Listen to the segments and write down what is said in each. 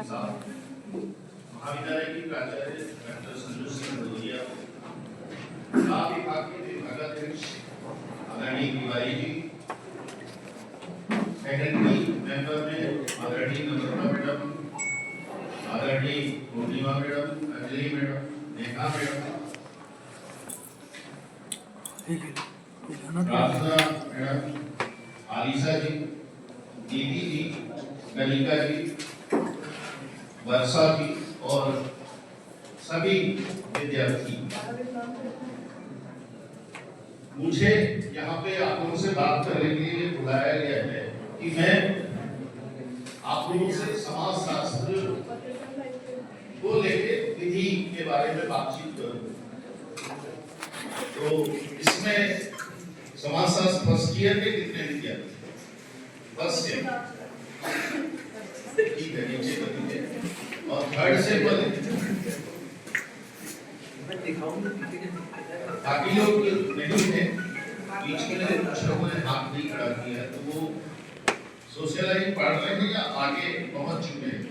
साहब, महाविद्यालय की प्राचार्य डॉक्टर संजू सिंह भदौरिया, विभाग के विभागाध्यक्ष आदरणीय तिवारी जी, फैकल्टी मेंबर में आदरणीय नम्रता मैडम, आदरणीय Purnima madam, Anjali madam, Neha madam, Prarthana madam, Alisha ji, दीदी जी, कलिका जी, वर्षा जी और सभी विद्यार्थी, मुझे यहाँ पे आप लोगों से बात करने के लिए बुलाया गया है कि मैं आप लोगों से समाज शास्त्र को लेके विधि के बारे में बातचीत करूं। तो इसमें समाज शास्त्र फर्स्ट ईयर के कितने विद्यार्थी? फर्स्ट ईयर, ठीक है, नीचे कर दीजिए। और थर्ड से बोले बाकी लोग नहीं थे, बीच में कुछ लोगों ने हाथ नहीं खड़ा किया, तो वो सोशलाइज पढ़ रहे हैं या आगे पहुंच चुके हैं?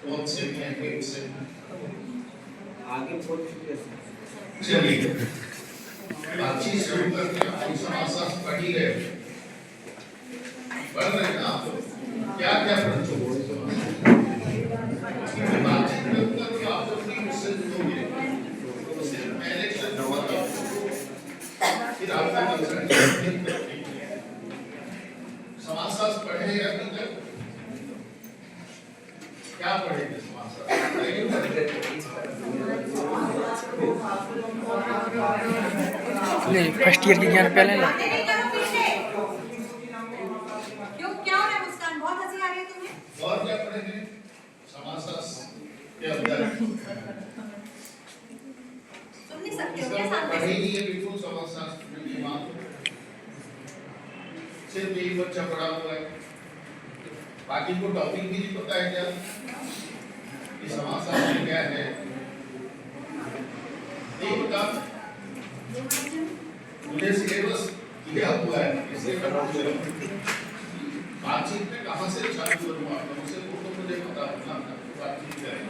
बहुत से भी हैं, एक से आगे पहुंच चुके हैं। चलिए बातचीत शुरू करते हैं। आप समाज शास्त्र पढ़ ही रहे, पढ़ रहे हैं ना आप? क्या क्या पढ़ चुके हैं? बातचीत करूंगा तो आप लोग भी मुझसे जुड़ोगे, तो सिर्फ पहले शब्द होगा, फिर आपका कंसर्न समाज शास्त्र पढ़े या अभी तक? क्या पढ़ेंगे समाज शास्त्र? नहीं, फर्स्ट ईयर की ज्ञान पहले ना। क्यों क्या हो रहा है मुस्कान? बहुत हंसी आ रही है तुम्हें। और क्या पढ़ेंगे समाज शास्त्र के अंदर? सुन नहीं सकते हो क्या सामने पढ़े से? ही है बिल्कुल समाज शास्त्र में दिमाग सिर्फ एक बच्चा पढ़ा हुआ है, बाकी को टॉपिक भी नहीं पता है क्या कि समाज शास्त्र क्या है? नहीं पता। मुझे सिलेबस दिया हुआ है, इसलिए मैं पूछ रहा हूँ। बातचीत में कहाँ से चालू करूँ आप लोगों से? वो तो मुझे पता होना, बातचीत करें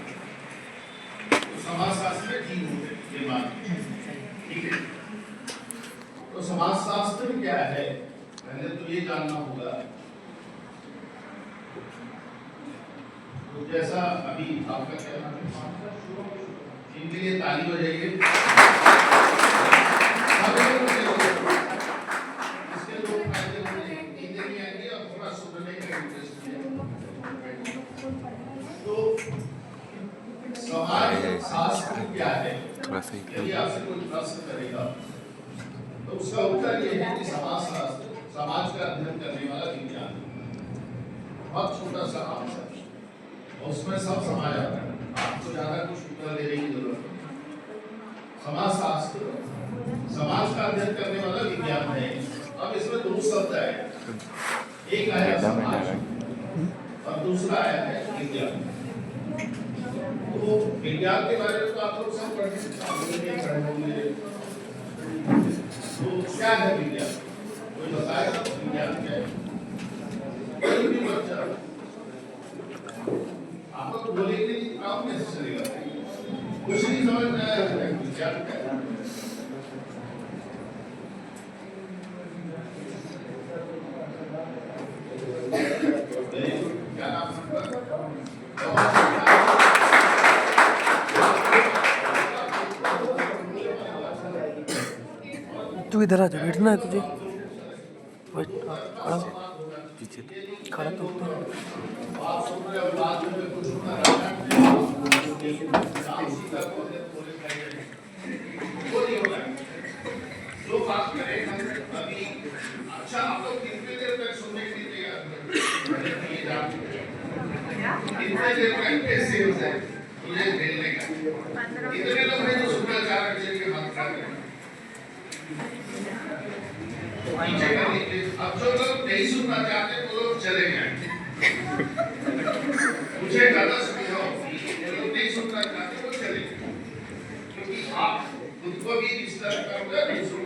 तो समाज शास्त्र में ठीक होते ये बात, ठीक है? तो समाज शास्त्र क्या है पहले तो ये जानना होगा। तो जैसा अभी आपका क्या नाम है, इनके लिए ताली बजाइए। इसके दो फायदे होंगे, नींद नहीं आएगी और थोड़ा सुनने का इंटरेस्ट है। तो समाज शास्त्र क्या है? यदि आपसे कोई प्रश्न करेगा तो उसका उत्तर ये है कि समाज शास्त्र समाज का अध्ययन करने वाला विज्ञान। बहुत छोटा सा आंसर, उसमें सब समा जाता है, आपको ज्यादा कुछ उत्तर देने की जरूरत नहीं। समाज शास्त्र समाज का अध्ययन करने वाला विज्ञान है। अब इसमें दो शब्द आए, एक आया समाज और दूसरा आया है विज्ञान। तो विज्ञान के बारे में तो आप लोग सब पढ़े होंगे। तो क्या है विज्ञान? कोई बताएगा विज्ञान क्या है? कोई भी बच्चा आप लोग बोलेंगे काम कैसे चलेगा? कुछ नहीं समझ में आया विज्ञान क्या है? क्या नाम तू इधर आ जा, बैठना है तुझे। खड़ा तो जो बात करें अभी। अच्छा, आप लोग कितने देर तक सुनने के लिए तैयार हैं? कितने देर तक कैसे हो जाए मुझे खेलने का? कितने लोग हैं जो सुनना चाह रहे हैं? चलिए हाथ उठा दें, नीचे कर लीजिए। अब जो लोग नहीं सुनना चाहते वो लोग चले गए। मुझे ज्यादा सुविधा होती है, जो लोग नहीं सुनना चाहते वो चले गए, क्योंकि आप खुद को भी इस तरह का नहीं सुन।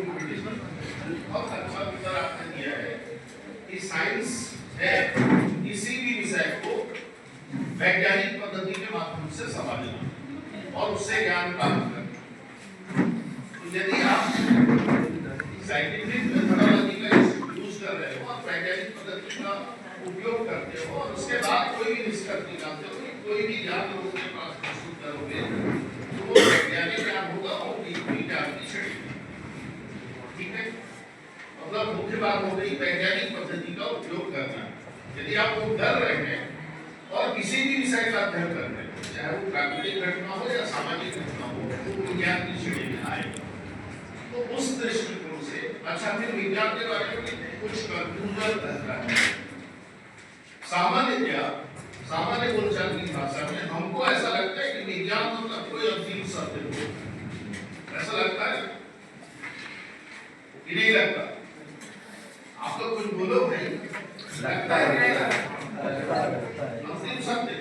बहुत अच्छा विचार आपने दिया है कि साइंस है, किसी भी विषय को वैज्ञानिक पद्धति के से समझना और उससे ज्ञान प्राप्त करना। तो यदि आप साइंटिफिक मेथोडोलॉजी का यूज कर रहे हो और वैज्ञानिक पद्धति का उपयोग करते हो और उसके बाद कोई भी निष्कर्ष निकालते हो, कोई भी ज्ञान लोगों के पास प्रस्तुत करोगे तो वो वैज्ञानिक ज्ञान होगा, वो विज्ञान की श्रेणी में। ठीक है, मतलब मुख्य बात हो गई वैज्ञानिक पद्धति का उपयोग करना। यदि आप वो कर रहे हैं और किसी भी विषय का अध्ययन कर रहे हैं, चाहे वो प्राकृतिक घटना हो या सामाजिक घटना हो, वो विज्ञान की श्रेणी में आएगा। तो उस दृष्टिकोण से अच्छा, फिर विज्ञान के बारे में कुछ कंक्लूजन रहता है। सामान्य बोलचाल की भाषा में हमको ऐसा लगता है कि विज्ञान मतलब कोई अंतिम सत्य हो। ऐसा लगता है कि नहीं लगता? आप तो कुछ बोलो भाई, लगता है अंतिम सत्य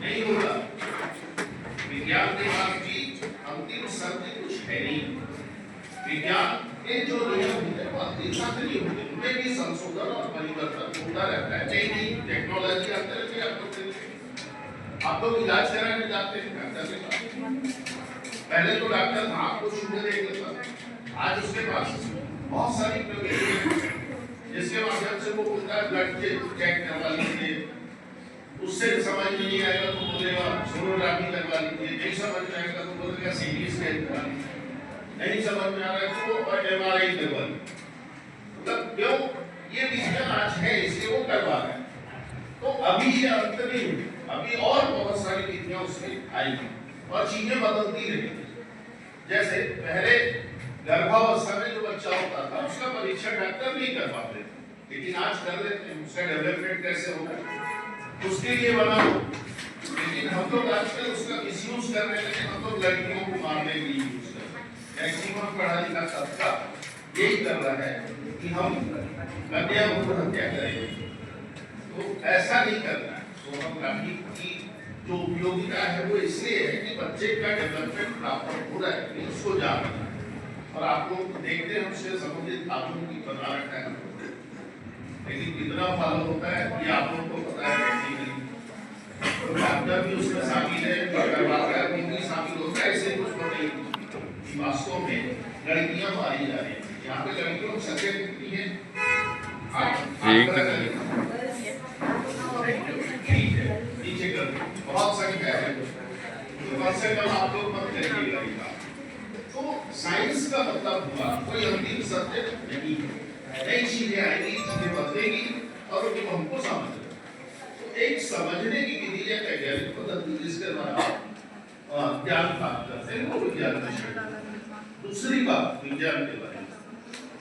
नहीं होगा। विज्ञान के पास भी अंतिम सत्य कुछ है नहीं। विज्ञान के जो नियम होते हैं वो अंतिम सत्य नहीं होते, उनमें भी संशोधन और परिवर्तन होता रहता है। नहीं टेक्नोलॉजी आते रहती है। आप लोग इलाज कराने जाते हैं डॉक्टर के पास, पहले तो डॉक्टर आपको शुगर देख लेता, आज उसके पास बहुत सारी प्रक्रिया जिसके माध्यम से वो उनका ब्लड चेक करवा लीजिए, उससे समझ में नहीं आएगा तो बोलेगा सोनोग्राफी करवा लीजिए, नहीं समझ में आएगा तो बोलेगा सीटी स्कैन करवा लीजिए, नहीं समझ में आ रहा है तो एमआरआई करवा लीजिए। मतलब क्यों? ये विज्ञान आज है इसलिए वो करवा रहे हैं। तो अभी ये अंत नहीं हुई, अभी और बहुत सारी विधियां उसमें आएगी और चीजें बदलती रहेंगी। जैसे पहले गर्भावस्था में जो बच्चा होता था उसका परीक्षण डॉक्टर नहीं कर पाते, लेकिन आज कर लेते हैं। उसका डेवलपमेंट कैसे होगा उसके लिए बना हो, लेकिन हम लोग आजकल उसका मिसयूज कर रहे हैं। हम लोग लड़कियों को मारने के लिए यूज कर रहे हैं। मैक्सिमम पढ़ा लिखा सबका यही कर रहा है कि हम कन्या भ्रूण हत्या करेंगे। तो ऐसा नहीं करना है। सोनोग्राफी की जो उपयोगिता है वो इसलिए है कि बच्चे का डेवलपमेंट प्रॉपर हो रहा है, उसको जानना है। और आप लोग देखते हैं उससे संबंधित कानून की बना रखा है, लेकिन कितना फॉलो होता है ये आप लोग को पता है नहीं। तो डॉक्टर भी उसमें शामिल है, करवाकर भी शामिल होता है। ऐसे कुछ नहीं, वास्तव में लड़कियां मारी जा रही हैं। यहाँ पे लड़कियों की संख्या कितनी है? ठीक है, नीचे कर बहुत संख्या है, तो कम से कम आप लोग मत करिएगा। तो साइंस का मतलब हुआ कोई अंतिम सत्य नहीं है। नई चीजें आएगी, चीजें बदलेगी और वो हमको समझ। तो एक समझने की विधि है वैज्ञानिक पद्धति जिसके द्वारा ज्ञान प्राप्त करते हैं वो विज्ञान में। दूसरी बात विज्ञान के बारे में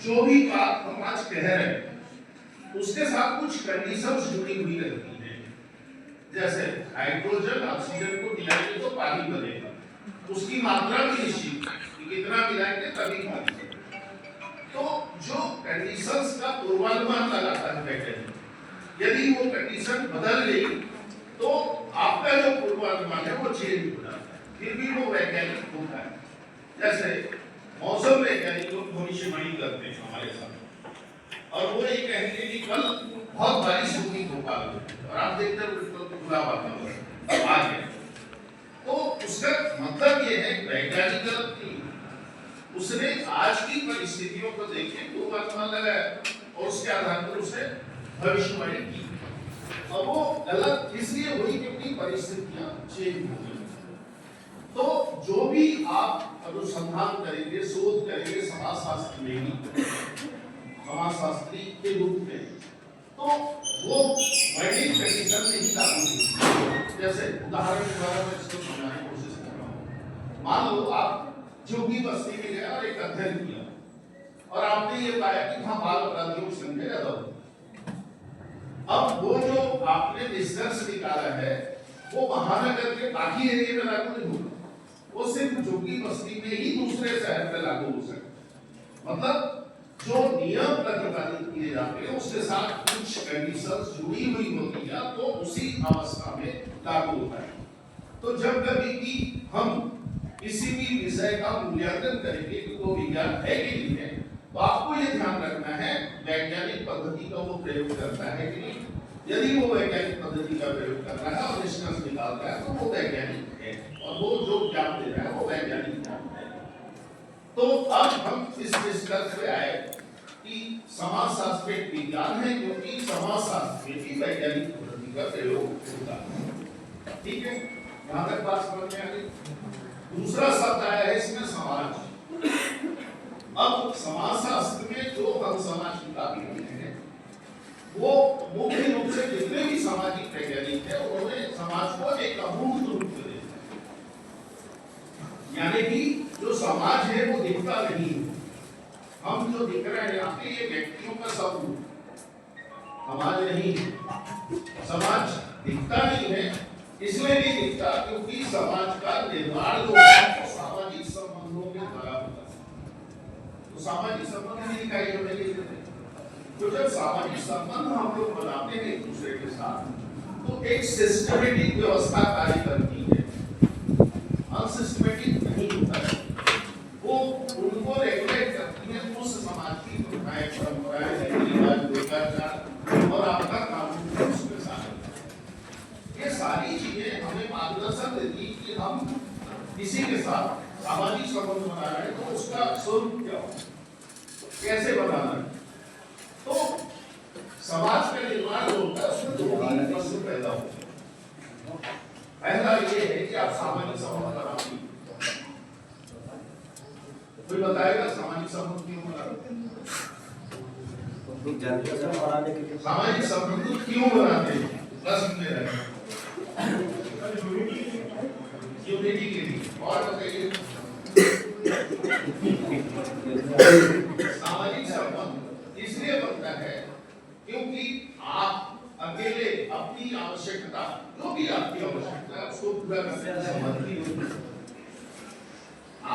जो भी बात हम आज कह रहे हैं उसके साथ कुछ कंडीशंस जुड़ी हुई रहती हैं। जैसे हाइड्रोजन ऑक्सीजन को मिलाएंगे तो पानी बनेगा, उसकी मात्रा भी निश्चित कि कितना मिलाएंगे तभी पानी बनेगा। तो जो कंडीशंस का पूर्वानुमान लगाता है वैज्ञानिक, यदि वो कंडीशन बदल गई तो आपका जो पूर्वानुमान है वो चेंज हो जाता है, फिर भी वो वैज्ञानिक होता है। जैसे मौसम वैज्ञानिक लोग भविष्यवाणी करते हैं हमारे साथ, और वो ये कहेंगे कि कल बहुत बारिश होगी भोपाल में, और आप देखते हो खुला वातावरण आ गया। तो उसका मतलब ये है वैज्ञानिक गलत नहीं, उसने आज की परिस्थितियों को देख के पूर्वानुमान लगाया और उसके आधार पर उसने भविष्यवाणी की। और वो गलत इसलिए हुई क्योंकि परिस्थितियां चेंज हो गई। तो जो भी आप अनुसंधान करेंगे, शोध करेंगे समाजशास्त्र में ही, समाजशास्त्री के रूप में, तो वो वर्ल्ड कंडीशन में ही लागू होगी। जैसे उदाहरण के द्वारा मैं इसको समझाने की कोशिश कर रहा हूँ। मान लो आप जो भी बस्ती में गए और एक अध्ययन किया और आपने ये पाया कि वहां बाल अपराधियों की संख्या ज्यादा होती। अब वो जो आपने निष्कर्ष निकाला है वो महानगर के बाकी एरिया में लागू नहीं होगा, वो सिर्फ झुग्गी बस्ती में ही दूसरे शहर में लागू हो सकता। मतलब जो नियम प्रतिपादित किए जाते हैं उसके साथ कुछ कंडीशंस जुड़ी हुई होती है तो उसी अवस्था में लागू होता है। तो जब कभी भी हम किसी भी विषय का मूल्यांकन करेंगे कि वो विज्ञान है कि नहीं है, तो आपको ये ध्यान रखना है वैज्ञानिक पद्धति का वो प्रयोग करता है कि नहीं, यदि वो वैज्ञानिक पद्धति का प्रयोग कर रहा है और निष्कर्ष निकाल रहा है तो वो वैज्ञानिक है और वो जो ज्ञान दे रहा है वो वैज्ञानिक ज्ञान है। तो अब हम इस निष्कर्ष पे आए कि समाजशास्त्र एक विज्ञान है क्योंकि समाजशास्त्र में भी वैज्ञानिक पद्धति का प्रयोग होता है। ठीक है, यहाँ तक बात समझ में आ गई। दूसरा शब्द आया है इसमें समाज। अब समाजशास्त्र में जो हम समाज की बात करते हैं वो मुख्य रूप से जितने भी सामाजिक वैज्ञानिक है उन्होंने समाज को एक अमूर्त रूप में देखा है, यानी कि जो समाज है वो दिखता नहीं है। हम जो दिख रहे हैं यहाँ पे ये व्यक्तियों का समूह समाज नहीं है। समाज दिखता नहीं है, इसलिए नहीं दिखता क्योंकि समाज का निर्माण जो है सामाजिक संबंधों के द्वारा होता है। तो सामाजिक संबंध नहीं दिखाई हमें देते। तो जब सामाजिक संबंध हम लोग बनाते हैं एक दूसरे के साथ तो एक सिस्टमेटिक व्यवस्था कार्य करती है, अनसिस्टमेटिक नहीं होता है। वो उनको रेगुलेट करती है उस समाज की प्रथाएं, परंपराएं, रीति-रिवाज, लोकाचार और आपका कानून उसके साथ। ये सारी चीजें हमें मार्गदर्शन देती कि हम किसी के साथ सामाजिक संबंध बना रहे हैं तो उसका स्वरूप क्या हो, कैसे बनाना है। तो समाज का निर्माण जो होता है उसमें दो तीन प्रश्न पैदा होते हैं। पहला ये है कि आप सामाजिक संबंध बनाते हैं। कोई बताएगा सामाजिक संबंध क्यों बनाते हैं? सामाजिक संबंध क्यों बनाते हैं? प्रश्न में रहे यूनिटी के लिए। और बताइए सामाजिक संबंध इसलिए बनता है क्योंकि आप अकेले अपनी आवश्यकता जो भी आपकी आवश्यकता है उसको पूरा करने में समर्थ नहीं होते।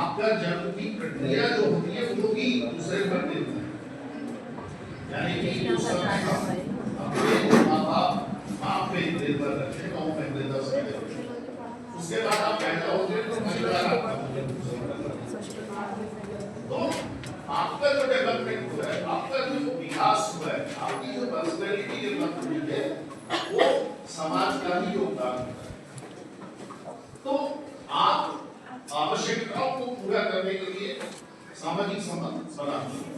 आपका जन्म की प्रक्रिया जो होती है वो भी दूसरे पर निर्भर है, यानी कि उस समय हम अपने माँ बाप पे निर्भर रहते हैं। 9 महीने 10 महीने उसके बाद आप पैदा होते हैं तो परिवार आपका तो आपका जो डेवलपमेंट हुआ है, आपका जो विकास हुआ है, आपकी जो पर्सनैलिटी डेवलप हुई है वो समाज का ही योगदान है। तो आप आवश्यकताओं को पूरा करने के लिए सामाजिक संबंध बनाते हैं।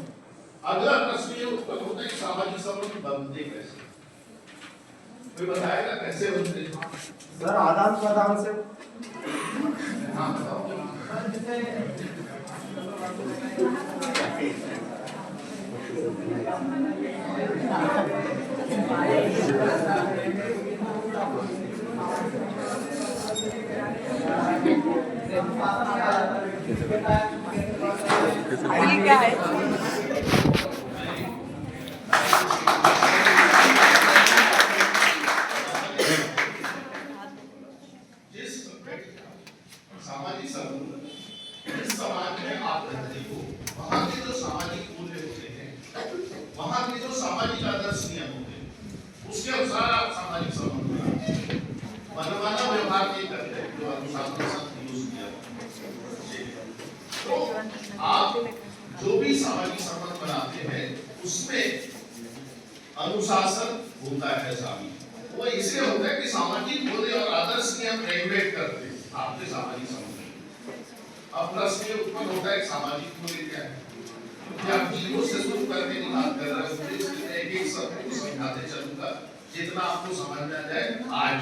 अगला प्रश्न ये उत्पन्न होता है कि सामाजिक संबंध बनते कैसे? कोई बताएगा कैसे बनते हैं? सर आदान प्रदान से। हाँ बताओ। ये क्या है? सामाजिक संबंध जिस समाज में आप रहते हो वहाँ के जो सामाजिक मूल्य होते हैं, वहाँ के जो सामाजिक आदर्श नियम होते हैं उसके अनुसार आप सामाजिक संबंध बनाते हैं। मनमाना व्यवहार नहीं करते जो अनुशासन शब्द यूज किया। तो आप जो भी सामाजिक संबंध बनाते हैं उसमें अनुशासन होता है शामिल। वो इसलिए होता है कि सामाजिक मूल्य और आदर्श नियम रेगुलेट करते हैं आपके सामाजिक संबंध। अब प्रश्न ये उत्पन्न होता है सामाजिक मूल्य क्या है? क्योंकि आप जीरो से शुरू करके नहीं बात कर रहे हो, इसलिए एक शब्द को समझाते चलूंगा जितना आपको समझ में आ जाए आज।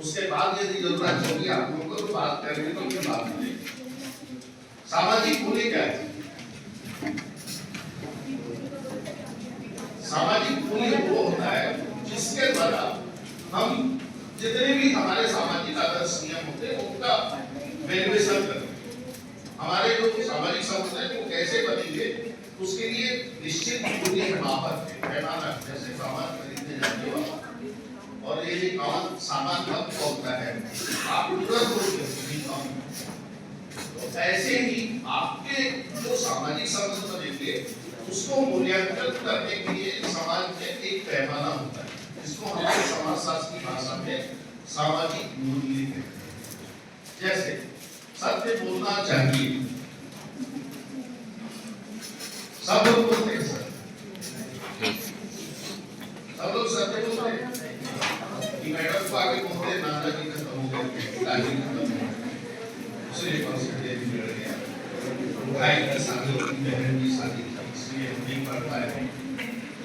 उसके बाद यदि जरूरत होगी आप लोगों को तो बात करेंगे तो फिर बात करेंगे। सामाजिक मूल्य क्या है? सामाजिक मूल्य वो होता है जिसके द्वारा हम जितने भी हमारे सामाजिक आदर्श नियम होते हैं उनका वैल्यूएशन करते हैं। हमारे जो सामाजिक संबंध है वो कैसे बनेंगे उसके लिए निश्चित मूल्य मापक है, पैमाना। जैसे सामान खरीदने जाते हो और ये कौन सामान कब होता है आप तुरंत तो ऐसे ही आपके जो सामाजिक संबंध बनेंगे उसको मूल्यांकन करने के लिए समाज में एक पैमाना होता है जिसको हमारे समाजशास्त्र की भाषा में सामाजिक मूल्य कहते हैं। जैसे सत्य बोलना चाहिए, सब लोग बोलते हैं सर, सब लोग सत्य बोलते हैं। को आगे बोलते हैं नाना जी खत्म हो गए, दादी खत्म हो गए, दूसरे कॉन्सेप्ट बिगड़ गया, भाई की शादी होती, बहन की शादी थी, इसलिए नहीं पढ़ पाए।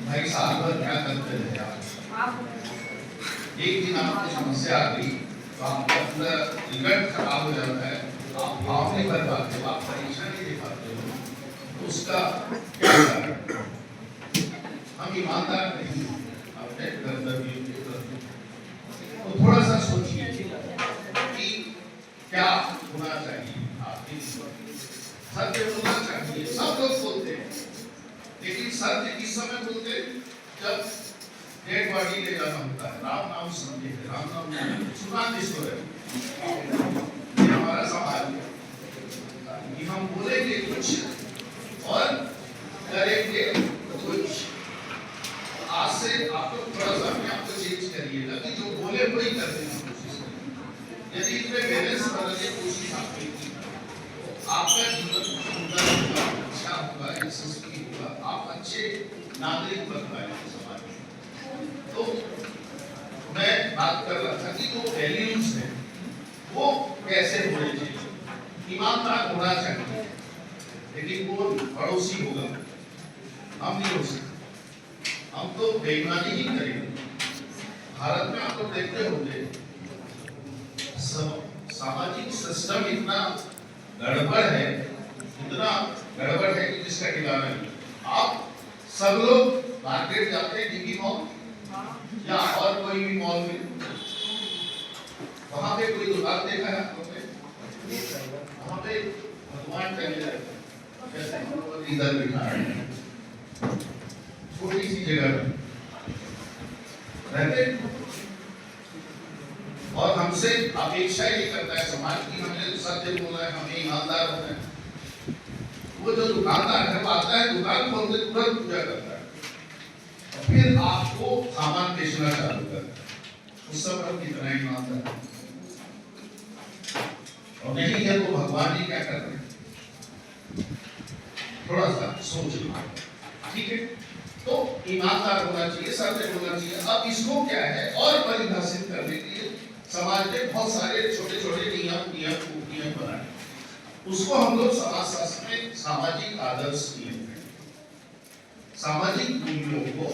भाई साल भर क्या करते रहे आप? एक दिन आपको समस्या आ गई तो आपका पूरा रिजल्ट खराब हो जाता है, आप भाव नहीं कर पाते हो, आप परीक्षा नहीं दे पाते हो, तो उसका क्या कारण? हम ईमानदार नहीं अपने कर्तव्यों के प्रति। तो थोड़ा सा सोचिए कि क्या होना चाहिए। आपकी सत्य बोलना चाहिए, सब लोग बोलते हैं, लेकिन सत्य किस समय बोलते हैं? जब डेड बॉडी ले जाना होता है। राम नाम सुनिए, राम नाम सुना किसको है? ये हमारा समाज है कि हम बोलेंगे कुछ और करेंगे कुछ। आज से आप लोग थोड़ा सा अपने आप को चेंज करिएगा कि जो बोले वही करने की कोशिश करिए। यदि इसमें बैलेंस बनाने की कोशिश आपने की, आपका जीवन सुंदर होगा, अच्छा होगा, यशस्वी होगा, आप अच्छे नागरिक बन पाएंगे समाज में। तो मैं बात कर रहा था कि जो वैल्यूज हैं वो कैसे होने चाहिए। ईमानदार होना चाहिए, लेकिन वो पड़ोसी होगा, हम नहीं हो सकते, हम तो बेईमानी ही करेंगे। भारत में आप लोग देखते होंगे सामाजिक सिस्टम इतना गड़बड़ है, इतना गड़बड़ है कि जिसका ठिकाना नहीं। आप सब लोग मार्केट जाते हैं, डीबी मॉल या और कोई भी मॉल में, वहां पे कोई दुकान देखा है आप लोगों ने? वहां पे भगवान टंगे रहते, इधर बिठा है, छोटी सी जगह में रहते, और हमसे अपेक्षा ये करता है समाज की हमें सत्य बोलना है, हमें ईमानदार होना है। वो जो दुकानदार है वो आता है, दुकान खोलते तुरंत पूजा करता है और फिर आपको सामान बेचना चालू करता है। उस सब पर कितना ईमानदार है? और नहीं है तो भगवान ही क्या कर रहे हैं? थोड़ा सा सोच लो, ठीक है? तो ईमानदार होना चाहिए, सत्य होना चाहिए। अब इसको क्या है और परिभाषित करने के लिए समाज में बहुत सारे छोटे छोटे नियम बनाए, उसको हम लोग समाज शास्त्र में सामाजिक आदर्श नियम है। सामाजिक मूल्यों को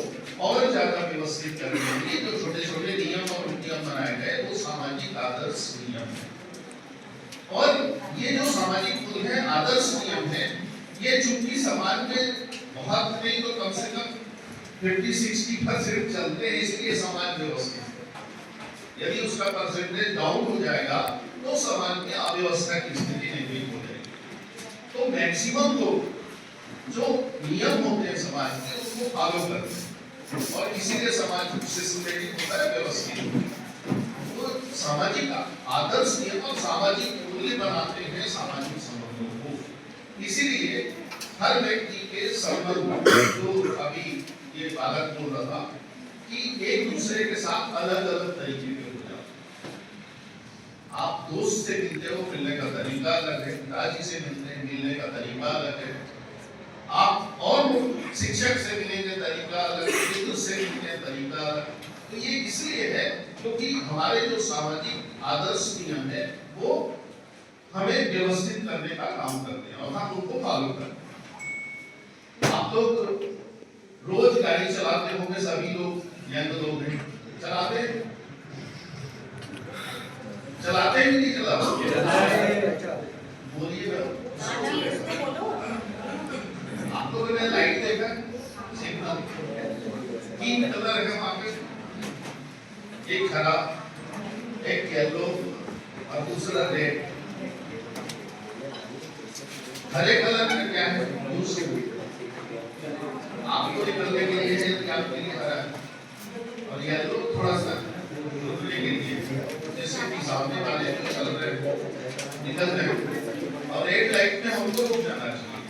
और ज्यादा व्यवस्थित करने के लिए जो छोटे छोटे नियम और नियम बनाए गए वो सामाजिक आदर्श नियम है। और ये जो सामाजिक मूल्य है, आदर्श नियम है, ये चूंकि समाज में बहुत नहीं तो कम से कम 50-60% चलते हैं, इसलिए समाज व्यवस्थित है। यदि उसका परसेंटेज डाउन हो जाएगा तो समाज में अव्यवस्था की स्थिति निर्मित हो जाएगी। तो मैक्सिमम लोग जो नियम होते हैं समाज के उसको फॉलो करते हैं और इसीलिए समाज सिस्टमैटिक होता है, व्यवस्थित। तो सामाजिक आदर्श नियम और सामाजिक मूल्य बनाते हैं सामाजिक संबंधों को। इसीलिए हर व्यक्ति के संबंध, जो अभी ये बालक बोल रहा था कि एक दूसरे के साथ अलग अलग तरीके के हो जाते। आप दोस्त से मिलते हो, मिलने का तरीका अलग है, पिताजी से मिलते हैं, मिलने का तरीका अलग है, आप और शिक्षक से मिलने का तरीका अलग है, मित्र से मिलने का तरीका अलग। तो ये इसलिए है क्योंकि हमारे जो सामाजिक आदर्श नियम है वो हमें व्यवस्थित करने का काम करते हैं और हम उनको फॉलो करते हैं। आप लोग रोज गाड़ी चलाते होंगे, सभी लोग यंग लोग हैं, चलाते हैं नहीं चलाते? बोलिए ना, आप लोगों ने लाइट देखा? सिग्नल 3 कलर है वहां पे, एक हरा, एक येलो और दूसरा रेड। हरे कलर में क्या है? Blue signal. आपको निकलने के लिए है कि आपके लिए हरा है, और येलो थोड़ा सा रुकने के लिए, जैसे कि सामने वाले जो चल रहे हैं निकल रहे हैं, और रेड लाइट में हमको रुक जाना चाहिए।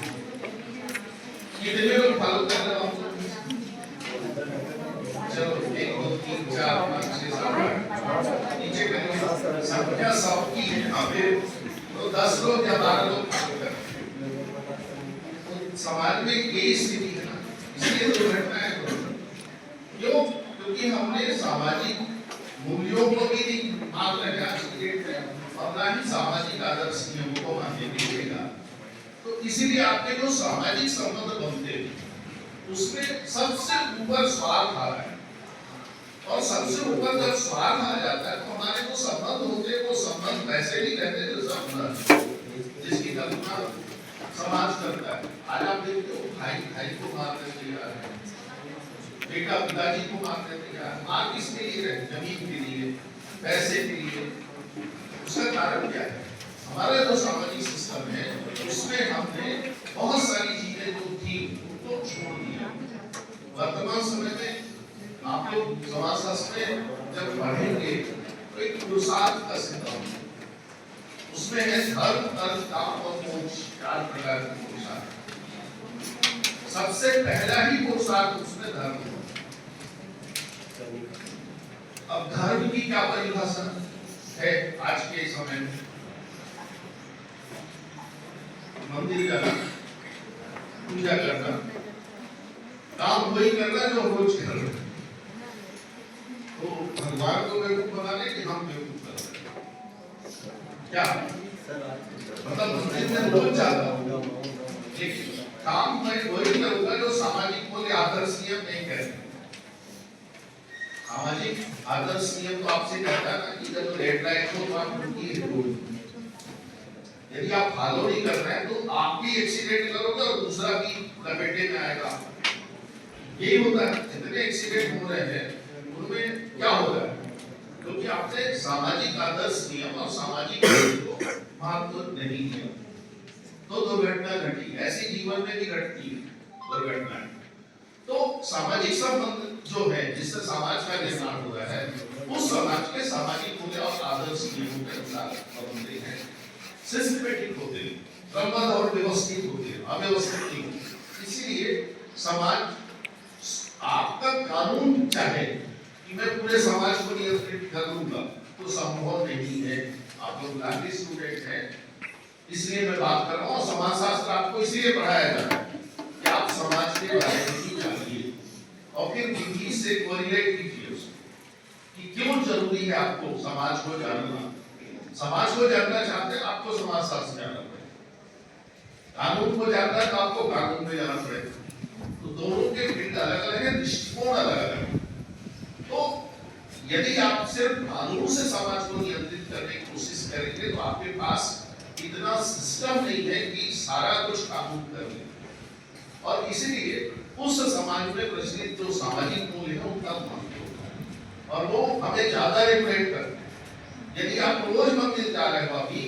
कितने लोग फॉलो कर रहे हो? चलो 1 2 3 4 5 6 7 8 नीचे करेंगे, संख्या 100 की है यहाँ पे, तो 10 लोग या 12 लोग फॉलो कर रहे हैं। समाज में यही स्थिति है ना, इसलिए दुर्घटनाएं हो रही हैं। क्यों? क्योंकि हमने सामाजिक मूल्यों को भी मात्र आज की डेट में और ना ही सामाजिक आदर्श नियमों को मानने मिलेगा। तो इसीलिए आपके जो सामाजिक संबंध बनते हैं उसमें सबसे ऊपर स्वार्थ आ रहा है, और सबसे ऊपर जब स्वार्थ आ जाता है तो हमारे जो संबंध होते हैं वो संबंध वैसे ही रहते हैं जो संबंध जिसकी कल्पना समाज करता है। आज आप देखते हो भाई भाई को मारने तैयार है, बेटा पिताजी को मारने तैयार है। मार किसके लिए है? जमीन के लिए, पैसे के लिए। उसका कारण क्या है? हमारा जो सामाजिक सिस्टम है उसमें हमने बहुत सारी चीजें जो थी उनको छोड़ दिया। वर्तमान समय में आप लोग समाजशास्त्र में जब पढ़ेंगे तो एक पुरुषार्थ का सिद्धांत उसमें है धर्म, अर्थ, काम और मोक्ष, 4 प्रकार के पुरुषार्थ। सबसे पहला ही पुरुषार्थ उसमें धर्म है। अब धर्म की क्या परिभाषा है आज के समय में? मंदिर जाना, पूजा करना, काम वही करना जो रोज कर रहे हैं। तो भगवान को बेवकूफ बनाने कि हम बेवकूफ कर रहे हैं क्या? मतलब मंदिर में रोज जाता हूँ लेकिन काम मैं वही करूंगा जो सामाजिक मूल्य आदर्श नियम नहीं कहते। सामाजिक आदर्श नियम तो आपसे कहता है ना कि जब रेड लाइट हो तो आप रुकिए। यदि आप फॉलो नहीं कर रहे हैं तो आप भी एक्सीडेंट करोगे और दूसरा भी लपेटे में आएगा। यही होता है, जितने एक्सीडेंट हो रहे हैं उनमें क्या हो रहा है? क्योंकि आपने सामाजिक आदर्श नियम और सामाजिक को महत्व नहीं दिया तो दुर्घटना घटी। ऐसी जीवन में भी घटती है दुर्घटनाएं। तो सामाजिक संबंध जो है जिससे समाज का निर्माण हुआ है उस समाज के सामाजिक मूल्य और आदर्श नियमों के अनुसार बनते हैं, सिस्टमैटिक होते हैं, क्रमबद्ध और व्यवस्थित होते हैं, अव्यवस्थित नहीं होते। इसीलिए समाज आपका कानून चाहे कि मैं पूरे समाज को नियंत्रित कर लूंगा तो संभव नहीं है। आप लोग लाठी स्टूडेंट हैं इसलिए मैं बात कर रहा हूँ। समाजशास्त्र आपको इसलिए पढ़ाया जाता है कि आप समाज के बारे में भी जानिए और फिर इंग्लिश से कोरिलेट कीजिए कि क्यों जरूरी है आपको समाज को जानना। समाज को जानना चाहते हैं आपको समाजशास्त्र जानना पड़ेगा, कानून को जानना है तो आपको कानून में जाना पड़ेगा। तो दोनों के फील्ड अलग अलग है, दृष्टिकोण अलग अलग है। तो यदि आप सिर्फ कानून से समाज को नियंत्रित करने की कोशिश करेंगे तो आपके पास इतना सिस्टम नहीं है कि सारा कुछ कानून कर ले। और इसीलिए उस समाज में प्रचलित जो सामाजिक मूल्य है उनका महत्व होता है और वो हमें ज्यादा रेगुलेट करते हैं। यदि आप रोज मंदिर जा रहे हो अभी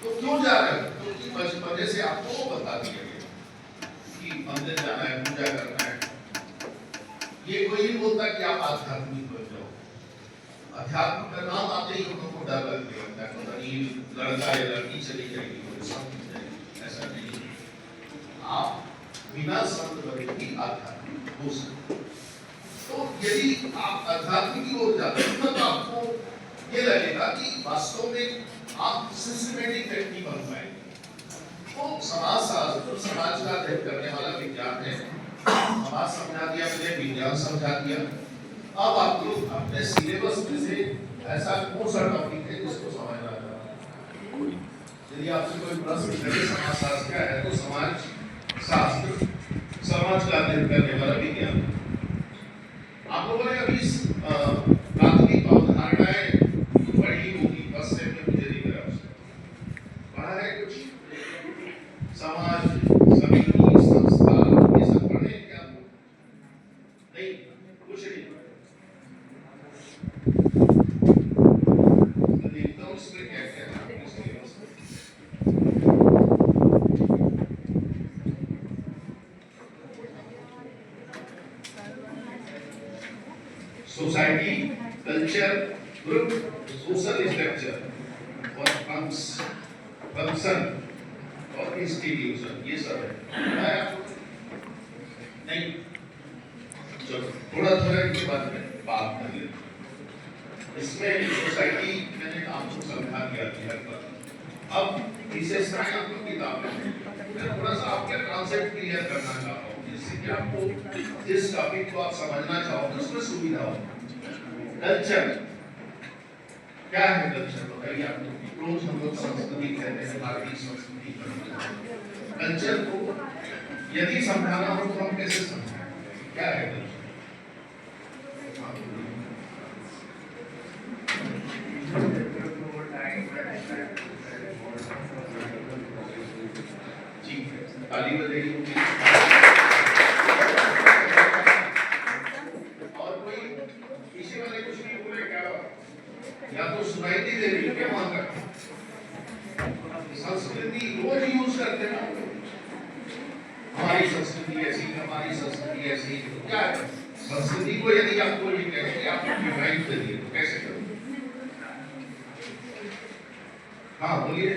तो क्यों जा रहे हो? क्योंकि बचपन से आपको बता दिया गया कि मंदिर जाना है, पूजा करना है। ये कोई नहीं बोलता कि आप आध्यात्मिक बन जाओ। अध्यात्म का नाम आते ही लोगों को डर लगने लगता है, पता नहीं लड़का या लड़की चली जाएगी, ऐसा नहीं। आप बिना संत बने भी आध्यात्मिक हो सकते। तो यदि आप अध्यात्म की ओर जाते हैं तो आपको ये लगेगा कि वास्तव में आप सिस्टमैटिक व्यक्ति बन पाएंगे। तो समाजशास्त्र समाज का अध्ययन करने वाला विज्ञान है। समाज समझा दिया, मैंने विज्ञान समझा दिया। अब आप लोग अपने सिलेबस में से ऐसा कौन सा टॉपिक है जिसको समझना चाहते हैं? यदि आपसे कोई प्रश्न करे समाजशास्त्र क्या है तो समाज शास्त्र समाज का अध्ययन करने वाला विज्ञान। आप लोगों ने अभी प्राथमिक अवधारणाएं पढ़ी होगी, बस से में मुझे नहीं करा पढ़ा है कुछ समाज, समिति, संस्था, ये सब पढ़े क्या? नहीं, कुछ नहीं। तो देखता हूँ इसमें क्या क्या है। Society, culture, group, social structure और फंक्शन और इंस्टीट्यूशन, ये सब है नहीं? चलो थोड़ा थोड़ा इनके बारे में बात कर लेते। इसमें सोसाइटी मैंने आपको समझा दिया था। अब विशेषताएं आपको किताब में मैं थोड़ा सा आपका कॉन्सेप्ट क्लियर करना चाहता हूँ जिससे कि आपको जिस टॉपिक को आप समझना चाहोगे उसमें सुविधा हो। कल्चर क्या है कल्चर बताइए आप लोग। रोज हम लोग संस्कृति कहते हैं, भारतीय संस्कृति कल्चर को यदि समझाना हो तो हम कैसे समझाएं, क्या है कल्चर? जी ताली बजाइए। और कोई पीछे वाले कुछ नहीं बोले क्या? या तो सुनाई नहीं दे रही क्या? वहां तक संस्कृति रोज यूज करते हैं, हमारी संस्कृति ऐसी, हमारी संस्कृति ऐसी। क्या है संस्कृति को यदि आपको ये कहें कि आप डिफाइन करिए तो कैसे करोगे? हाँ बोलिए।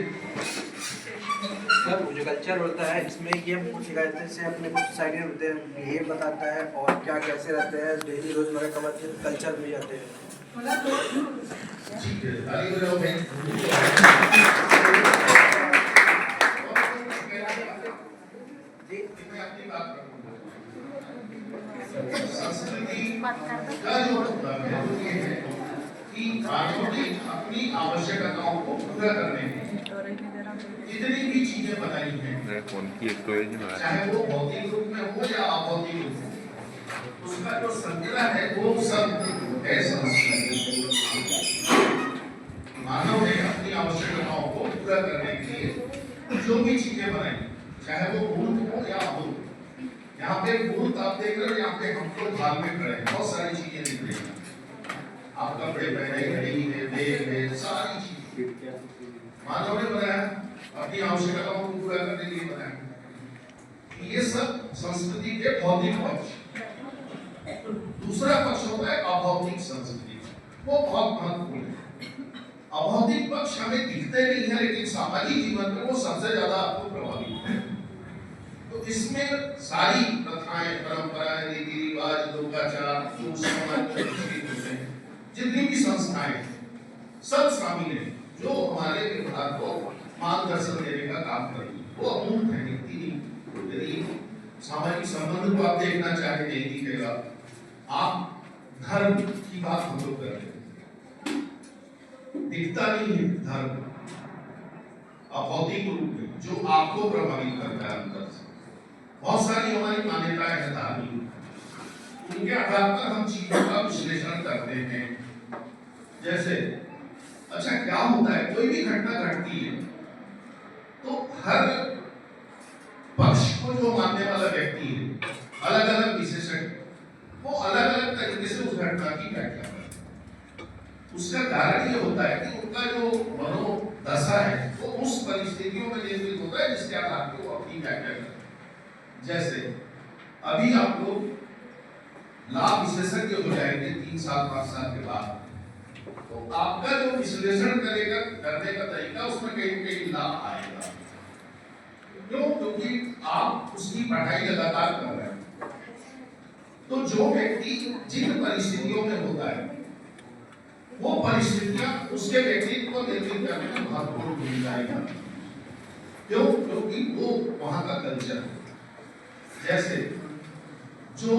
सर जो कल्चर होता है इसमें ये हमको सिखाते से अपने कुछ सोसाइटी में होते हैं बिहेव बताता है और क्या कैसे रहते हैं डेली रोजमर्रा का कल्चर में जाते हैं। ठीक है ताली बजाओ भाई। मैं अपनी बात करूंगा। संस्कृति का जो मतलब है वो ये है कि मानव ने अपनी आवश्यकताओं को पूरा करने में जितनी भी चीजें बनाई हैं, चाहे वो भौतिक रूप में हो या अभौतिक रूप में, उसका जो संग्रह है वो सब है संस्कृति। मानव ने अपनी आवश्यकताओं को पूरा करने के लिए जो भी चीजें बनाई, चाहे वो मूर्त हो या अमूर्त। यहाँ पे मूर्त आप देख रहे हो, यहाँ पे हम लोग हाल में खड़े हैं, बहुत सारी चीजें दिख रही हैं। आप कपड़े पहने, घड़ी है, बैग है, सारी चीजें मानव ने बनाया, अपनी आवश्यकताओं को पूरा करने के लिए बनाया। ये सब संस्कृति के भौतिक पक्ष। दूसरा पक्ष होता है अभौतिक संस्कृति, वो बहुत महत्वपूर्ण है। अभौतिक पक्ष हमें दिखते नहीं है, लेकिन सामाजिक जीवन में वो सबसे ज्यादा आपको प्रभावित है। तो इसमें सारी प्रथाएं, परंपराएं, रीति रिवाज, लोकाचार, जो समाज में विकसित होते हैं, जितनी भी संस्थाएं सब शामिल हैं, जो हमारे व्यवहार को मार्गदर्शन देने का काम करेगी। वो अमूर्त है, दिखती नहीं। यदि सामाजिक संबंध को आप देखना चाहे नहीं दिखेगा। आप धर्म की बात हम लोग करते हैं, दिखता नहीं है धर्म अभौतिक रूप में, जो आपको प्रभावित करता है अंदर से। बहुत सारी हमारी मान्यताएं हैं धार्मिक, उनके आधार पर हम चीजों का विश्लेषण करते हैं। जैसे अच्छा क्या होता है, कोई भी घटना घटती है तो हर पक्ष को जो मानने वाला व्यक्ति है, अलग अलग विशेषज्ञ, वो अलग अलग तरीके से उस घटना की व्याख्या करते हैं। उसका कारण ये होता है कि उनका जो मनोदशा है वो उस परिस्थितियों में निर्मित होता है, जिसके आधार पर वो अपनी व्याख्या करते हैं। जैसे अभी आप लोग लाभ विशेषज्ञ हो जाएंगे 3 साल 5 साल के बाद, तो आपका जो विश्लेषण करने का तरीका, उसमें कहीं न कहीं लाभ आएगा। क्यों? क्योंकि आप उसकी पढ़ाई लगातार कर रहे हैं। तो जो व्यक्ति जिन परिस्थितियों में होता है, वो परिस्थितियां उसके व्यक्तित्व को निर्मित करने में महत्वपूर्ण भूमिका निभाती हैं। क्यों? क्योंकि वो वहां का कल्चर है। जैसे जो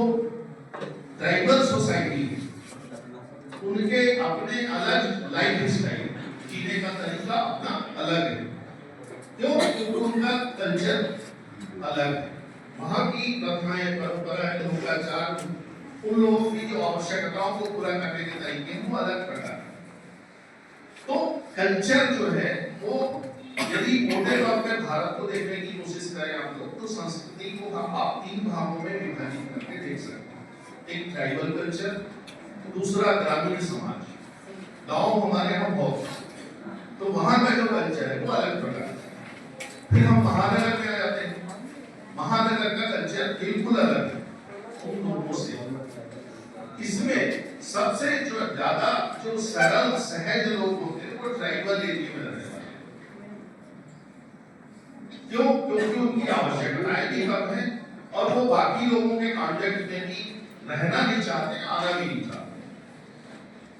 ट्राइबल सोसाइटी है, उनके अपने अलग लाइफ स्टाइल, जीने का तरीका अपना अलग है। क्यों? क्योंकि उनका कल्चर अलग है। वहाँ की प्रथाएं, परंपराएं, लोकाचार, उन लोगों की जो आवश्यकताओं को पूरा करने के तरीके वो अलग प्रकार। तो कल्चर जो है वो, यदि मोटे तौर पर भारत को देखने की कोशिश करें आप लोग, तो संस्कृति को आप 3 भागों में विभाजित करके देख सकते हैं। एक ट्राइबल कल्चर, दूसरा ग्रामीण समाज। गांव हमारे यहाँ बहुत, तो वहां का जो कल्चर है वो अलग प्रकार है। फिर हम महानगर में आ जाते हैं, महानगर का कल्चर बिल्कुल अलग है उन लोगों से। इसमें सबसे जो ज्यादा जो सरल सहज लोग होते हैं वो ट्राइबल एरिया में रहने वाले। क्यों? क्योंकि उनकी आवश्यकताएं भी कम है और वो बाकी लोगों के कॉन्टेक्ट में भी रहना नहीं चाहते, आना भी नहीं चाहते।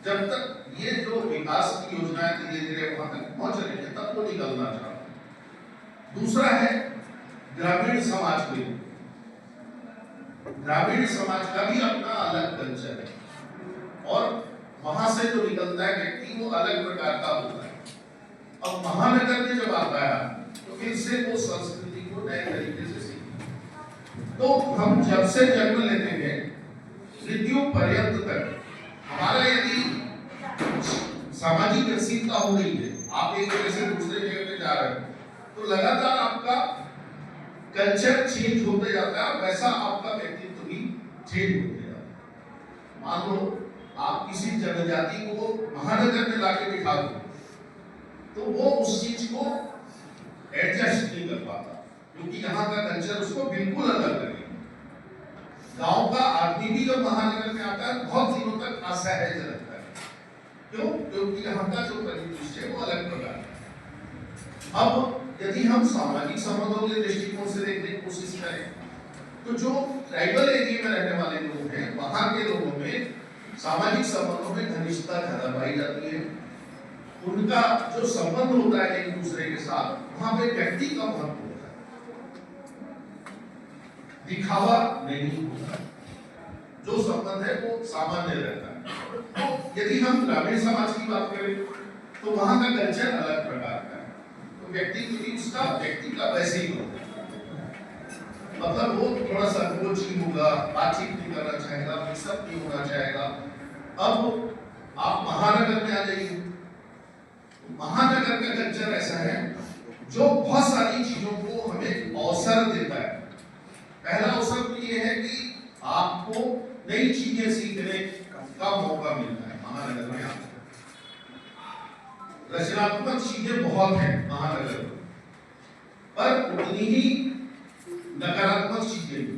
जब तक ये जो विकास की योजनाएं धीरे धीरे वहां तक पहुंच रही है, तब वो निकलना चाहते। दूसरा है ग्रामीण समाज को। ग्रामीण समाज का भी अपना अलग कल्चर है और वहां से जो निकलता है व्यक्ति वो अलग प्रकार का होता है। अब महानगर में जब आता है तो फिर से वो संस्कृति को नए तरीके से सीखता। तो हम जब से जन्म लेते हैं मृत्यु पर्यंत तक हमारा यदि सामाजिक असीमता हो गई है, आप एक जगह से दूसरे जगह पे जा रहे हैं तो लगातार आपका कल्चर चेंज होते जाता है, वैसा आपका व्यक्तित्व भी चेंज होते जाता है। मान लो आप किसी जनजाति को महानगर में लाके बिठा दो तो वो उस चीज को एडजस्ट नहीं कर पाता, क्योंकि यहाँ का कल्चर उसको बिल्कुल अलग लगेगा। गांव का आदमी भी जब महानगर में आता है बहुत दिनों तक असहज लगता है। क्यों? क्योंकि यहाँ का जो परिदृश्य है वो अलग प्रकार है। अब यदि हम सामाजिक संबंधों के दृष्टिकोण से देखने की कोशिश करें तो जो ट्राइबल एरिया में रहने वाले लोग हैं वहां के लोगों में सामाजिक संबंधों में घनिष्ठता ज्यादा पाई जाती है। उनका जो संबंध होता है एक दूसरे के साथ वहां पे व्यक्ति का महत्व होता है, दिखावा नहीं होता, जो संबंध है वो सामान्य रहता है। तो यदि हम ग्रामीण समाज की बात करें तो वहां का कल्चर अलग प्रकार का है, तो व्यक्ति भी उसका व्यक्ति का वैसे ही होता है। मतलब वो थोड़ा सा कोचिंग होगा, बातचीत नहीं करना चाहेगा, मिक्सअप नहीं होना चाहेगा। अब आप महानगर में आ जाइए, महानगर का कल्चर ऐसा है जो बहुत सारी चीजों को हमें अवसर देता है। पहला अवसर तो ये है कि आपको नई चीजें सीखने का मौका मिलता है महानगर में आकर। रचनात्मक चीजें बहुत हैं महानगर में, पर उतनी ही नकारात्मक चीजें भी,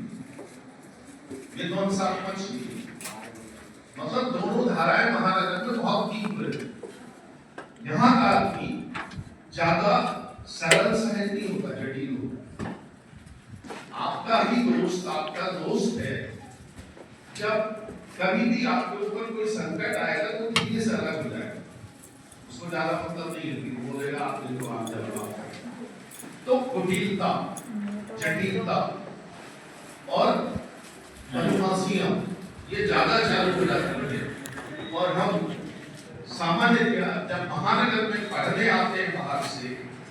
विध्वंसात्मक चीजें, मतलब दोनों धाराएं महानगर में बहुत तीव्र है। यहाँ का आदमी ज्यादा सरल सहज नहीं होता, जटिल होता। आपका ही दोस्त, आपका दोस्त है, जब कभी भी आपके ऊपर कोई संकट आएगा तो धीरे से अलग हो जाएगा, उसको ज्यादा मतलब नहीं है, बोलेगा आप देखो आप जवाब। तो कुटिलता, जटिलता और बदमाशियां ये ज्यादा चालू हो जाती है। और हम सामान्यतया जब महानगर में पढ़ने आते हैं बाहर से,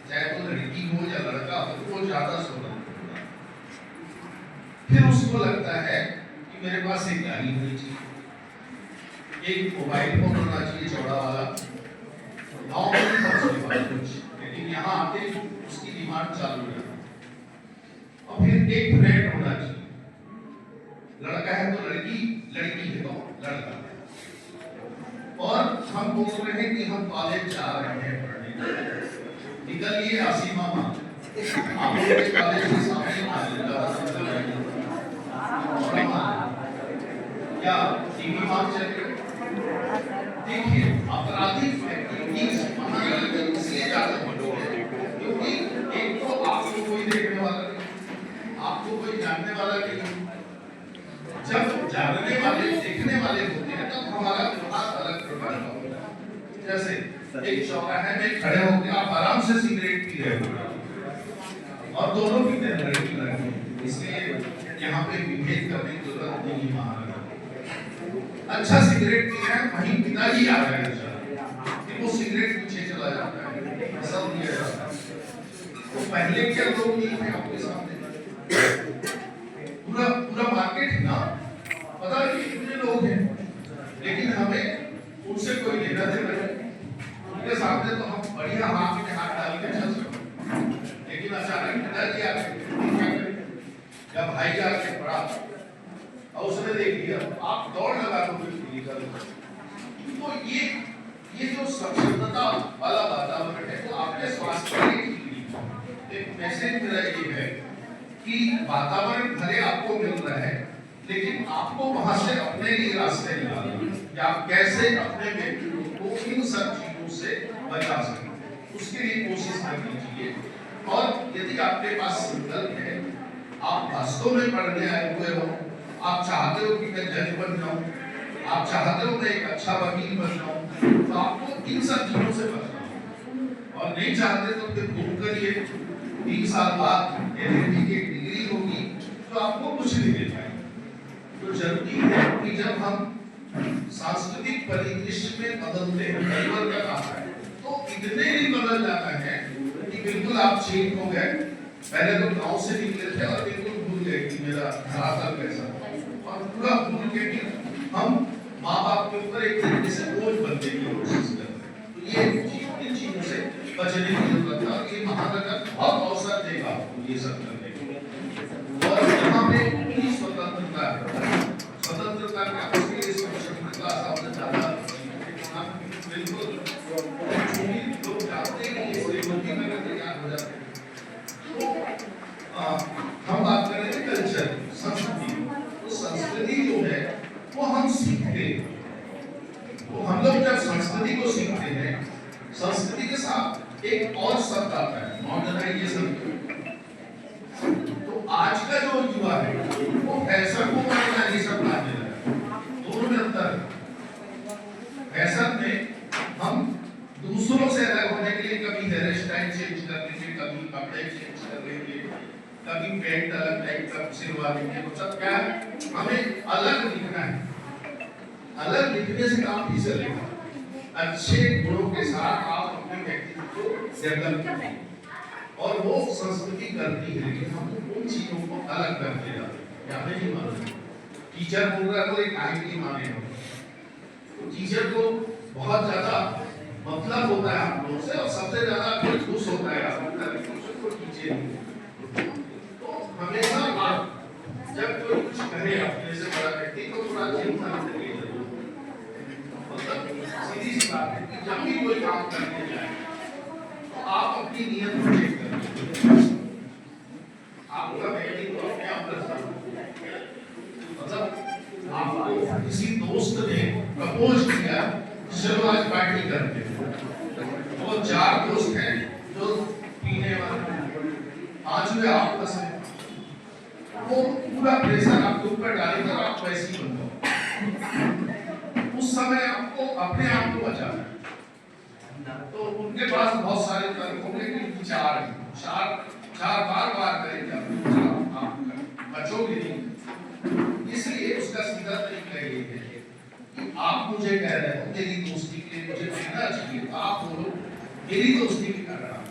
चाहे वो लड़की हो या लड़का हो, वो ज्यादा सोना होता है। फिर उसको लगता है कि मेरे पास एक गाड़ी होनी चाहिए, एक मोबाइल फोन होना चाहिए चौड़ा वाला। गाँव में कुछ, लेकिन यहाँ आते उसकी डिमांड चालू है। और फिर एक फ्रेंड होना चाहिए, लड़का है तो लड़की, लड़की है तो लड़का। और हम बोल रहे हैं कि हम कॉलेज जा रहे हैं पढ़ने, निकलिए आसिमा माँ, आप लोग कॉलेज के सामने क्या टीवी मार्च चलेगा? देखिए आपराधिक एक्टिविटीज महानगर में इसलिए ज्यादा होती है क्योंकि एक तो आपको कोई देखने वाला नहीं, आपको कोई जानने वाला नहीं। जब जानने वाले देखने वाले होते हैं तब हमारा व्यवहार अलग प्रकार का होता है। जैसे एक चौराहे में खड़े होकर आप आराम से सिगरेट पी रहे हो और दोनों पीते हैं, लड़की लड़की, इसलिए यहाँ पे विभेद करने की जरूरत नहीं है। महानगर अच्छा सिगरेट पी रहे हैं, वहीं पिताजी आ रहे हैं, फिर वो सिगरेट पीछे चला जाता है, सब दिया जाता है। तो पहले क्या लोग नहीं थे आपके सामने, पूरा पूरा मार्केट है ना, पता नहीं कितने लोग हैं, लेकिन हमें उनसे कोई लेना देना नहीं। उनके सामने तो हम बढ़िया हाथ में हाथ डाल के चल सकते, लेकिन अचानक पिताजी आ गए या भाई आके पड़ा और उसने देख लिया, आप दौड़ लगा दो निकल। तो ये जो सचेतनता वाला वातावरण है वो आपके स्वास्थ्य के लिए एक मैसेज मेरा ये है कि वातावरण भले आपको मिल रहा है, लेकिन आपको वहां से अपने लिए रास्ते निकालना कि आप कैसे अपने व्यक्तित्व को इन सब चीजों से बचा सकें, उसके लिए कोशिश करनी चाहिए। और यदि आपके पास संकल्प है, आप वास्तव में पढ़ने आए हुए हो, आप चाहते हो कि मैं जज बन जाऊं, आप चाहते हो मैं एक अच्छा वकील बन जाऊं, तो आपको इन सब चीजों से बचना हो। और नहीं चाहते तो फिर घूम करिए, 3 साल बाद एलएलबी की डिग्री होगी तो आपको कुछ नहीं दे पाएंगे। तो जरूरी है कि जब हम सांस्कृतिक परिदृश्य में बदलते हैं, परिवर्तन आता है, तो इतने ही बदल जाता है कि बिल्कुल आप चेंज हो गए। पहले तो गांव से निकले थे और बिल्कुल भूल गए कि मेरा धरातल कैसा, और पूरा भूल के कि हम माँ बाप के ऊपर एक तरीके से बोझ बनने की कोशिश कर रहे हैं। तो ये इन चीजों से बचने की जरूरत है, और ये महानगर बहुत अवसर देगा आपको ये सब करने के। और यहाँ पे पूरी स्वतंत्रता है, स्वतंत्रता का उसके लिए स्वतंत्रता आपने ज्यादा बिल्कुल लोग जानते हैं कि श्रीमती नगर तैयार हो जाते हैं। हम बात कर रहे हैं कल्चर, संस्कृति। तो संस्कृति जो है वो हम सीखते हैं, तो हम लोग जब संस्कृति को सीखते हैं, संस्कृति के साथ एक और शब्द आता है मॉडर्नाइजेशन। तो आज का जो युवा है वो फैशन को मॉडर्नाइजेशन मानने लगा। दोनों में अंतर है। फैशन में हम दूसरों से अलग होने के लिए कभी हेयर स्टाइल चेंज कर लेंगे, कभी कपड़े चेंज कर लेंगे, कभी पेंट अलग टाइप का सिलवा लेंगे। तो सब क्या है, हमें अलग दिखना है। अलग दिखने से काम नहीं चलेगा। अच्छे गुणों के साथ आप अपने व्यक्तित्व को डेवलप करें, और वो संस्कृति करती है कि हम उन चीजों को अलग करते जाते हैं। या नहीं माने टीचर बोल रहा है तो एक आगे नहीं माने हम, तो टीचर को बहुत ज्यादा मतलब होता है आप लोगों से, और सबसे ज्यादा कोई खुश होता है आपका टीचर। तो हमेशा आप जब कोई कुछ कहे अपने से बड़ा व्यक्ति तो थोड़ा चिंता करिए, मतलब सीधी सी बात है कि जब भी कोई काम करने जाए तो आप अपनी नीयत को चेक करें। आपका व्यक्ति तो अपने आप मतलब आपको किसी दोस्त ने प्रपोज किया, चलो आज पार्टी करते हैं, वो 4 दोस्त हैं जो पीने वाले, 5वें आप बस हैं, वो पूरा प्रेशर आपके ऊपर डालेगा और आप वैसे ही बन जाओ। उस समय आपको अपने आप को बचाना है। तो उनके पास बहुत सारे तर्क होंगे कि चार बार करेंगे आप बचोगे नहीं। इसलिए उसका सीधा तरीका ये है कि आप मुझे कह रहे हो मेरी दोस्ती के लिए मुझे कहना चाहिए, तो आप बोलो मेरी दोस्ती की कर रहा हूँ।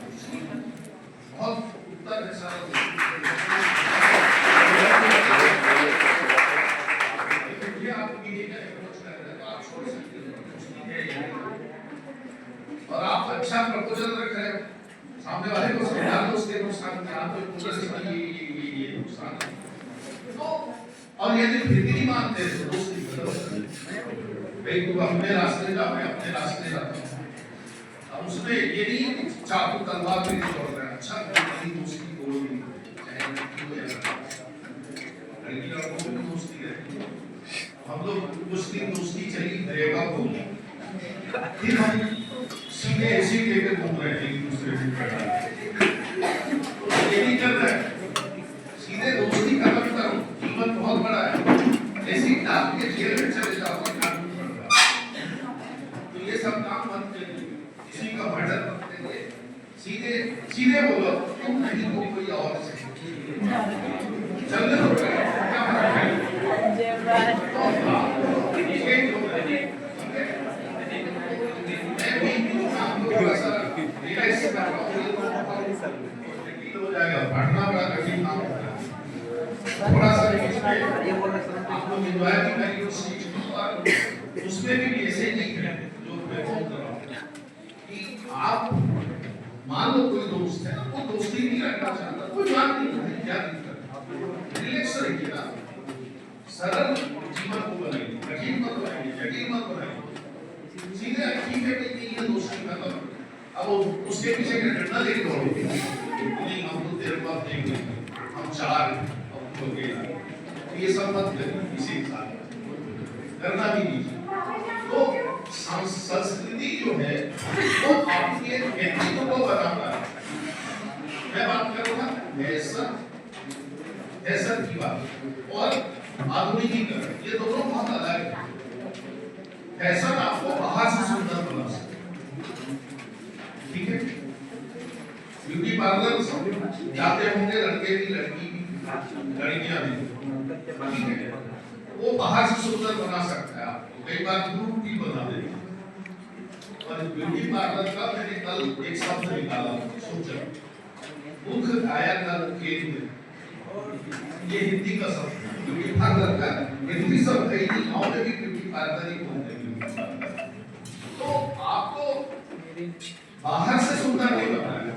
बहुत उत्तर है सारा। और आप अच्छा प्रपोजल रख रहे हो, सामने वाले को समझा दो उसके नुकसान क्या, तो ये नुकसान है। तो और यदि फिर भी नहीं मानते तो दोस्ती करो भाई, तू अपने रास्ते जा, मैं अपने रास्ते जाता हूँ। अब उसमें ये नहीं चाकू तलवार भी नहीं छोड़ रहा है। अच्छा मेरी दोस्ती बोली चाहे लड़की हो या लड़की लड़कों में दोस्ती है। हम लोग कुछ दिन दोस्ती चली दरेगा को, फिर हम सीधे ऐसे लेकर घूम रहे हैं एक दूसरे से। तो ये नहीं कर रहा है, सीधे दोस्ती खत्म करो, जीवन बहुत बड़ा है। ऐसी डाल के जेल में चले जाओ तो कानून बन रहा है। तो ये सब काम मत करिए, किसी का मर्डर मत करिए, सीधे बोलो तुम नहीं तो कोई और से चलने दो, क्या फर्क है। पढ़ना बड़ा कठिन काम होता है, थोड़ा सा आप लोग एंजॉय भी करिए उस चीज को। और उसमें भी ऐसे नहीं है जो मैं बोल रहा हूँ कि आप मान लो कोई दोस्त है, वो दोस्ती नहीं रखना चाहता, कोई बात नहीं है, क्या दिक्कत, रिलैक्स रहिए ना, सरल जीवन को बनाइए, कठिन मत बनाइए, जटिल मत बनाइए। सीधे ठीक है कि ये दोस्ती खत्म, अब उसके पीछे का डंडा लेके दौड़ोगे नहीं, हम तो तेरे पास देंगे, हम 4 हो गए, ये सब मत करिए, किसी के साथ करना भी नहीं। तो संस्कृति जो है वो आपके व्यक्तित्व को बताता है। मैं बात करूँगा फैशन की बात और आधुनिकीकरण, ये दोनों बहुत अलग है। फैशन आपको बाहर से सुंदर बना सकता है, ठीक है। ब्यूटी पार्लर जाते होंगे लड़के भी, लड़की भी, लड़कियां भी, ठीक है। वो बाहर से सुंदर बना सकता है आपको, कई बार ग्रुप भी बना देते हैं। और ब्यूटी पार्लर का मैंने कल एक शब्द निकाला, सोचा मुख काया कर केंद्र, ये हिंदी का शब्द है। ब्यूटी पार्लर का हिंदी शब्द है, हिंदी गाँव में भी ब्यूटी पार्लर ही बोलते हैं। तो आपको बाहर से सुंदर नहीं बनना है,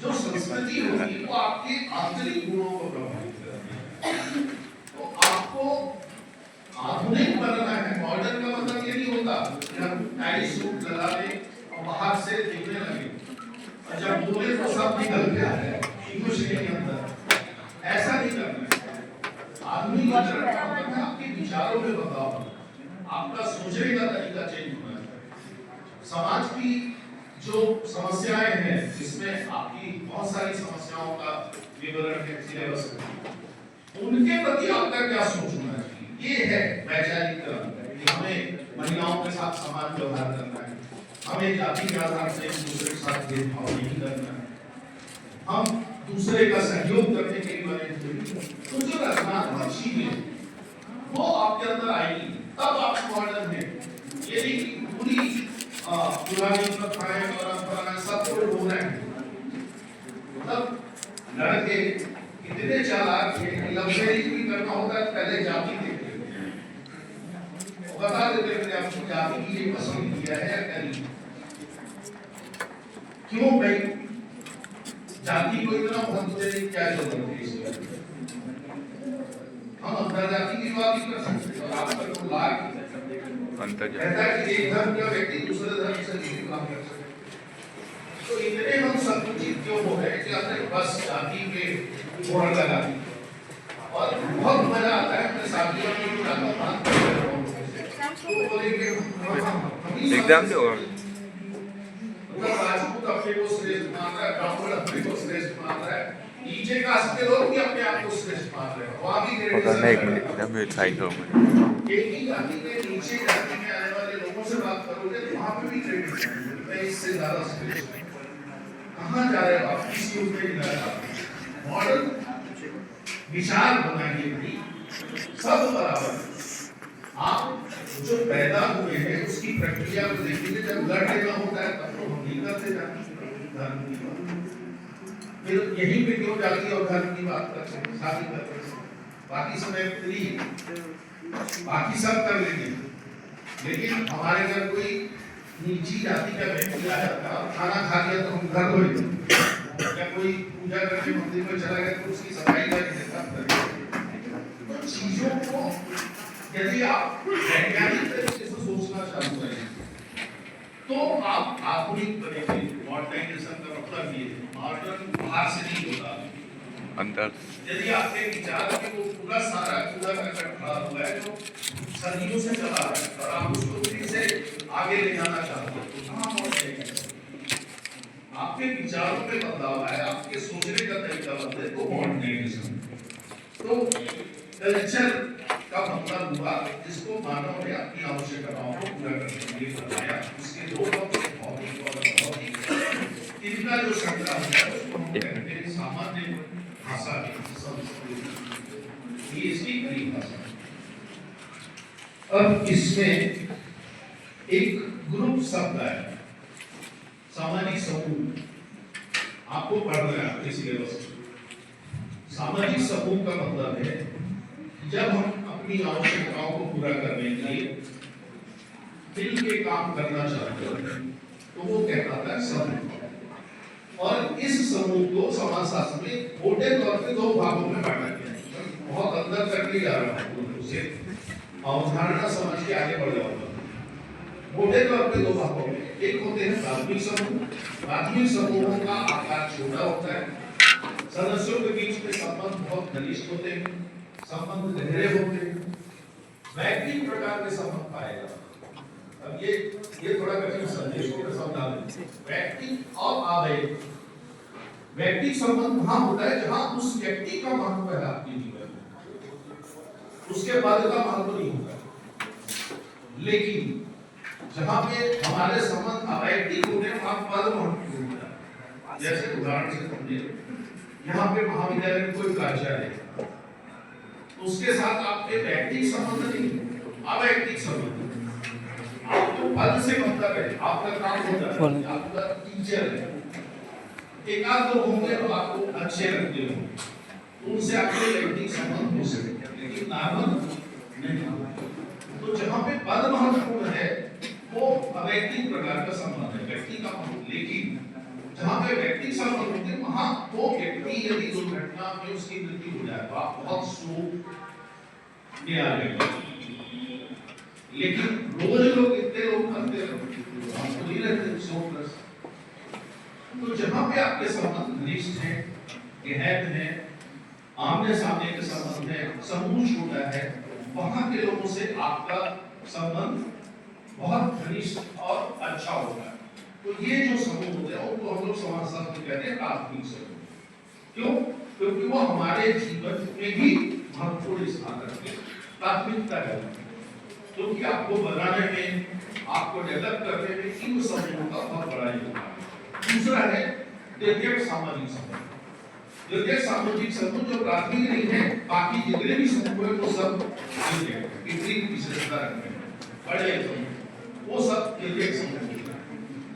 जो संस्कृति होगी वो आपके आंतरिक गुणों को प्रभावित करती है। तो आपको आधुनिक बनना है। मॉडर्न का मतलब ये नहीं होता कि हम टाई सूट लगा लें और बाहर से दिखने लगे और जब बोले तो सब निकल के आ जाए, कुछ नहीं अंदर, ऐसा नहीं करना है। आधुनिक आचरण का मतलब है आपके विचारों में बदलाव, आपका सोचने का तरीका चेंज होना है। समाज की जो समस्याएं हैं, जिसमें आपकी बहुत सारी समस्याओं का विवरण है सिलेबस में, उनके प्रति आपका क्या सोच होना चाहिए, ये है वैचारिक क्रम कि हमें महिलाओं के साथ समान व्यवहार करना है, हमें जाति के आधार से एक दूसरे के साथ भेदभाव नहीं करना है, हम दूसरे का सहयोग करने के लिए बने थे। तो जो रचनात्मक चीजें वो आपके अंदर आएगी, तब आप मॉडर्न हैं। ये नहीं कि पूरी पुरानी प्रथाएं परंपराएं सब कुछ हो रहे हैं। तब लड़के इतने चालाक हैं कि लव मैरिज भी करना होता है पहले जाति देखते थे, बता देते थे आपको जाति की ये पसंद किया है या नहीं। क्यों भाई जाति को इतना महत्व देने की क्या जरूरत है इसमें? हम अंतरजाति की बात ही कर सकते हैं और आप पर को लाग कहता है कि एक धर्म का व्यक्ति दूसरे धर्म से नहीं काम कर सकता। तो इतने हम संकुचित क्यों हो रहे हैं कि अपने बस जाति पे जोड़ लगा दी। और बहुत मजा आता है अपने साथियों में जो जाता बात तो बोलेंगे एग्जाम नहीं होगा, राजपूत अपने को श्रेष्ठ मान रहा है, ब्राह्मण अपने को श्रेष्ठ मान रहा है, नीचे कास्ट के लोग भी अपने आप को श्रेष्ठ मान रहे हैं। वहाँ भी एकदम साइड होगा। एक ही जाति के नीचे जाति में आने वाले लोगों से बात करोगे तो वहाँ पे भी क्रेडिट मैं इससे ज्यादा श्रेष्ठ कहाँ जा रहे हो आप, किस युग में जा रहे हो? मॉडर्न विचार बनाइए भाई, सब बराबर। आप जो पैदा हुए हैं उसकी प्रक्रिया को देखिए, जब लड़ लेना होता है तब तो हम नहीं करते धर्म की बात, फिर यहीं पे क्यों जाति और धर्म की बात करते हैं, शादी करते हैं, बाकी समय फ्री, बाकी सब कर लेंगे। लेकिन हमारे घर कोई नीची जाति का व्यक्ति आया और खाना खा लिया तो हम घर हो गए, या कोई पूजा करके मंदिर में चला गया तो उसकी सफाई करेंगे। तो चीजों को यदि आप वैज्ञानिक तरीके से सोचना चालू करें तो आप आधुनिक बनेंगे। मॉडर्नाइजेशन का मतलब ये मॉडर्न बाहर से नहीं होता, अंदर। यदि आपके विचार के वो पूरा सारा कूड़ा करकट खड़ा हुआ है जो सदियों से चला है और आप उसको फिर से आगे ले जाना चाहते हो तो कहाँ पहुंच जाएंगे? आपके विचारों में बदलाव आए, आपके सोचने का तरीका बदले तो मॉडर्नाइजेशन। तो कल्चर का मतलब हुआ जिसको मानव ने अपनी आवश्यकताओं को पूरा करने के लिए बनाया। इसके दो पक्ष, भौतिक और अभौतिक, इनका जो संग्राम है उसको हम कहते हैं सामान्य भाषा की संस्कृति, ये इसकी परिभाषा। अब इसमें एक ग्रुप शब्द है, सामाजिक समूह, आपको पढ़ना है आपके सिलेबस में। सामाजिक समूह का मतलब है जब हम अपनी आवश्यकताओं को पूरा करने के लिए मिल के काम करना चाहते हैं तो वो कहलाता है समूह। और इस समूह को समाजशास्त्र में मोटे तौर पे दो भागों में बांटा गया है। बहुत अंदर तक नहीं जा रहा हूँ, उसे अवधारणा समझ के आगे बढ़ जाऊंगा। मोटे तौर पे दो भागों में, एक होते हैं प्राथमिक समूह। प्राथमिक समूहों का आकार छोटा होता है, सदस्यों के बीच में संबंध बहुत घनिष्ठ होते हैं, संबंध गहरे होते हैं, वैयक्तिक प्रकार के संबंध पाए जाते हैं। अब ये थोड़ा कठिन संदेश को समझा दें। वैयक्तिक और आवेगिक, वैयक्तिक संबंध वहां होता है जहां उस व्यक्ति का महत्व है आपके जीवन में, उसके पद का महत्व नहीं होता। लेकिन जहां पे हमारे संबंध अवैयक्तिक होते हैं वहां पद महत्वपूर्ण होता है। जैसे उदाहरण से समझिए, यहाँ पे महाविद्यालय में कोई प्राचार्य है, उसके साथ आपके वैयक्तिक संबंध नहीं, अवैयक्तिक संबंध आपको पद से मतलब है, आपका काम होता है, आपका टीचर है, एक आध लोग होंगे तो आपको अच्छे लगते हो, उनसे आपके वैयक्तिक संबंध हो सकते, लेकिन नॉर्मल नहीं। तो जहाँ पे पद महत्वपूर्ण है वो अवैयक्तिक प्रकार का संबंध है, व्यक्ति का महत्व। लेकिन जहाँ पे व्यक्तिक संबंध होते हैं वहाँ वो व्यक्ति यदि दुर्घटना में उसकी मृत्यु हो जाए तो आप बहुत शोक में आ जाएंगे। लेकिन रोज लोग इतने लोग करते रहते शोकग्रस्त। तो जहाँ पे आपके संबंध घनिष्ठ हैं, गहन हैं, आमने सामने के संबंध है, समूह छोटा है, वहाँ के लोगों से आपका संबंध बहुत घनिष्ठ और अच्छा होता है। तो ये जो समूह होते हैं उनको हम लोग समाजशास्त्र में कहते हैं प्राथमिक समूह। क्यों? क्योंकि वो हमारे जीवन में भी महत्वपूर्ण स्थान रखते हैं, प्राथमिकता है। क्योंकि आपको बनाने में, आपको डेवलप करने में इन समूहों का बहुत बड़ा योगदान है। दूसरा है द्वितीयक सामाजिक समूह। द्वितीयक सामाजिक समूह जो प्राथमिक नहीं है, बाकी जितने भी समूह है वो सब विपरीत विशेषता रखते हैं, बड़े समूह वो सब द्वितीयक समूह।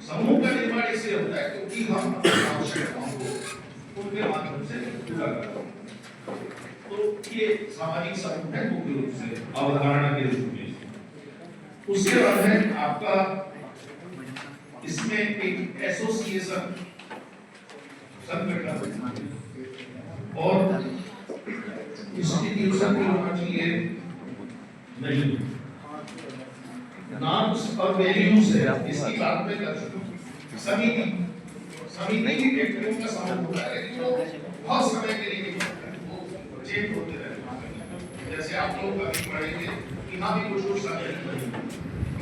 समूह का निर्माण इसलिए होता है क्योंकि हम अपनी आवश्यकताओं को उनके माध्यम से पूरा करते हैं। तो ये सामाजिक समूह है मुख्य रूप से अवधारणा के रूप में। उसके बाद है आपका इसमें एक एसोसिएशन संगठन और इंस्टीट्यूशन भी होना चाहिए नहीं, नॉर्म्स और वैल्यूज है, इसकी बात में कर सकते हैं। समिति की व्यक्तियों का समूह होता है, लेकिन वो बहुत समय के लिए नहीं होता है, वो चेंज होते रहते हैं। जैसे आप लोग अभी पढ़ेंगे कि हाँ भी कुछ समय नहीं